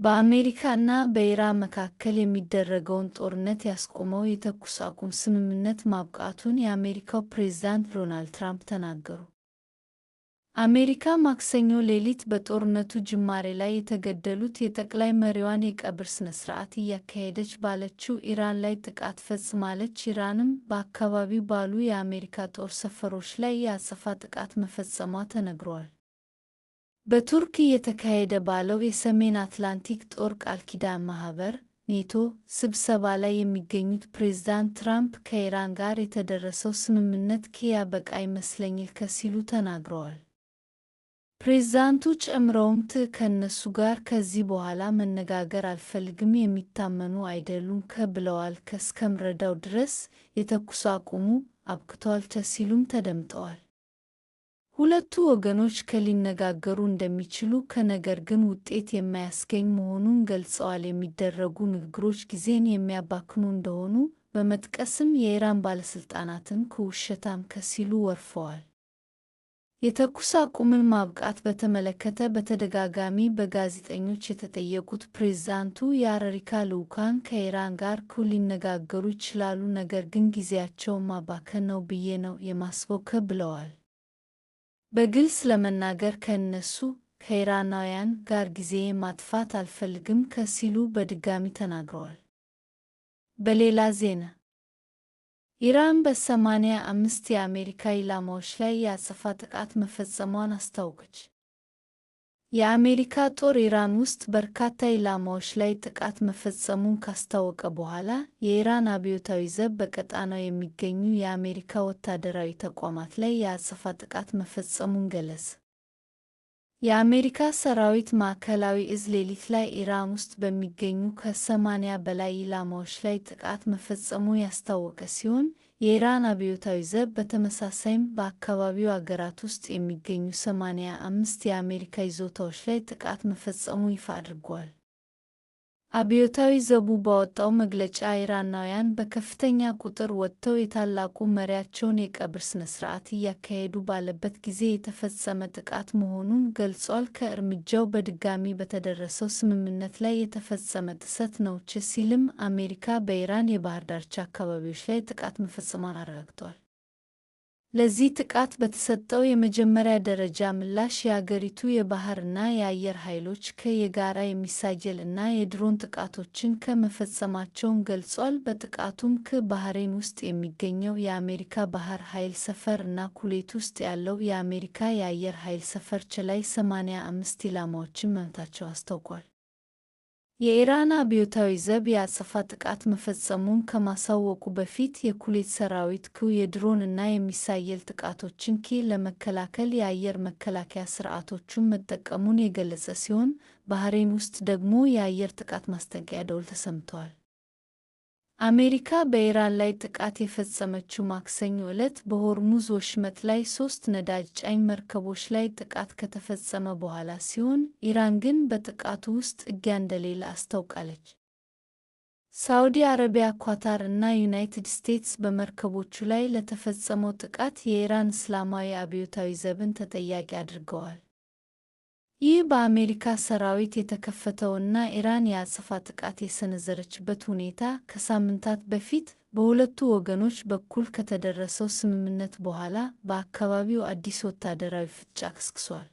በአሜሪካና በኢራን መካከል የሚደረገውን ጦርነት ያስቆመው የተኩስ አቁም ስምምነት ማብቃቱን የአሜሪካው ፕሬዝዳንት ዶናልድ ትራምፕ ተናገሩ። አሜሪካ ማክሰኞ ሌሊት በጦርነቱ ጅማሬ ላይ የተገደሉት የጠቅላይ መሪዋን የቀብር ሥነ-ሥርዓት እያካሄደች ባለችው ኢራን ላይ ጥቃት ፈጽማለች። ኢራንም በአካባቢው ባሉ የአሜሪካ ጦር ሰፈሮች ላይ የአጸፋ ጥቃት መፈጸሟ ተነግሯል። በቱርክ እየተካሄደ ባለው የሰሜን አትላንቲክ ጦር ቃል ኪዳን ማኅበር (ኔቶ) ስብሰባ ላይ የሚገኙት ፕሬዝዳንት ትራምፕ ከኢራን ጋር የተደረሰው ስምምነት ያበቃ ይመስለኛል ሲሉ ተናግረዋል። ፕሬዝዳንቱ ጨምረውም ከእነሱ ጋር ከዚህ በኋላ መነጋገር አልፈልግም፣ የሚታመኑ አይደሉም ብለዋል። እስከምረዳው ድረስ የተኩስ አቁሙ አብቅቷል ሲሉም ተደምጠዋል። ሁለቱ ወገኖች ሊነጋገሩ እንደሚችሉ ነገር ግን ውጤት የማያስገኝ መሆኑን ገልጸዋል። የሚደረጉ ንግግሮች ጊዜን የሚያባክኑ እንደሆኑ በመጥቀስም የኢራን ባለሥልጣናትን ውሸታም ሲሉ ወርፈዋል። የተኩስ አቁምን ማብቃት በተመለከተ በተደጋጋሚ በጋዜጠኞች የተጠየቁት ፕሬዝዳንቱ የአሜሪካ ልዑካን ከኢራን ጋር ሊነጋገሩ ይችላሉ፣ ነገር ግን ጊዜያቸውን ማባከን ነው ብዬ ነው የማስበው ብለዋል። በግልጽ ለመናገር ከኢራናውያን ጋር ጊዜ ማጥፋት አልፈልግም ሲሉ በድጋሚ ተናግረዋል። በሌላ ዜና ኢራን በ85 የአሜሪካ ኢላማዎች ላይ የአጸፋ ጥቃት መፈጸሟን አስታወቀች። የአሜሪካ ጦር ኢራን ውስጥ በርካታ ኢላማዎች ላይ ጥቃት መፈጸሙን ካስታወቀ በኋላ የኢራን አብዮታዊ ዘብ በቀጣናው የሚገኙ የአሜሪካ ወታደራዊ ተቋማት ላይ የአጸፋ ጥቃት መፈጸሙን ገለጸ። የአሜሪካ ሰራዊት ማዕከላዊ እዝ ሌሊት ላይ ኢራን ውስጥ በሚገኙ ከ80 በላይ ኢላማዎች ላይ ጥቃት መፈጸሙን ያስታወቀ ሲሆን፣ የኢራን አብዮታዊ ዘብ በተመሳሳይም በአካባቢው አገራት ውስጥ የሚገኙ 85 የአሜሪካ ይዞታዎች ላይ ጥቃት መፈጸሙን ይፋ አድርጓል። አብዮታዊ ዘቡ ባወጣው መግለጫ ኢራናውያን በከፍተኛ ቁጥር ወጥተው የታላቁ መሪያቸውን የቀብር ሥነ-ሥርዓት እያካሄዱ ባለበት ጊዜ የተፈጸመ ጥቃት መሆኑን ገልጿል። ከእርምጃው በድጋሚ በተደረሰው ስምምነት ላይ የተፈጸመ ጥሰት ነው ሲልም አሜሪካ በኢራን የባህር ዳርቻ አካባቢዎች ላይ ጥቃት መፈጸሟን አረጋግጧል። ለዚህ ጥቃት በተሰጠው የመጀመሪያ ደረጃ ምላሽ የአገሪቱ የባህርና የአየር ኃይሎች የጋራ የሚሳይል እና የድሮን ጥቃቶችን መፈጸማቸውን ገልጿል። በጥቃቱም ባህሬን ውስጥ የሚገኘው የአሜሪካ ባህር ኃይል ሰፈር እና ኩዌት ውስጥ ያለው የአሜሪካ የአየር ኃይል ሰፈር ላይ 85 ኢላማዎችን መምታቸው አስታውቋል። የኢራን አብዮታዊ ዘብ የአጸፋ ጥቃት መፈጸሙን ከማሳወቁ በፊት የኩዌት ሰራዊት የድሮን እና የሚሳይል ጥቃቶችን ለመከላከል የአየር መከላከያ ስርዓቶችን መጠቀሙን የገለጸ ሲሆን፣ ባህሬን ውስጥ ደግሞ የአየር ጥቃት ማስጠንቀቂያ ደወል ተሰምቷል። አሜሪካ በኢራን ላይ ጥቃት የፈጸመችው ማክሰኞ ዕለት በሆርሙዝ ወሽመጥ ላይ 3 ነዳጅ ጫኝ መርከቦች ላይ ጥቃት ከተፈጸመ በኋላ ሲሆን፣ ኢራን ግን በጥቃቱ ውስጥ እጇ እንደሌለ አስታውቃለች። ሳዑዲ አረቢያ፣ ኳታር እና ዩናይትድ ስቴትስ በመርከቦቹ ላይ ለተፈጸመው ጥቃት የኢራን እስላማዊ አብዮታዊ ዘብን ተጠያቂ አድርገዋል። ይህ በአሜሪካ ሰራዊት የተከፈተውና ኢራን የአጸፋ ጥቃት የሰነዘረችበት ሁኔታ ከሳምንታት በፊት በሁለቱ ወገኖች በኩል ከተደረሰው ስምምነት በኋላ በአካባቢው አዲስ ወታደራዊ ፍጥጫ ቀስቅሷል።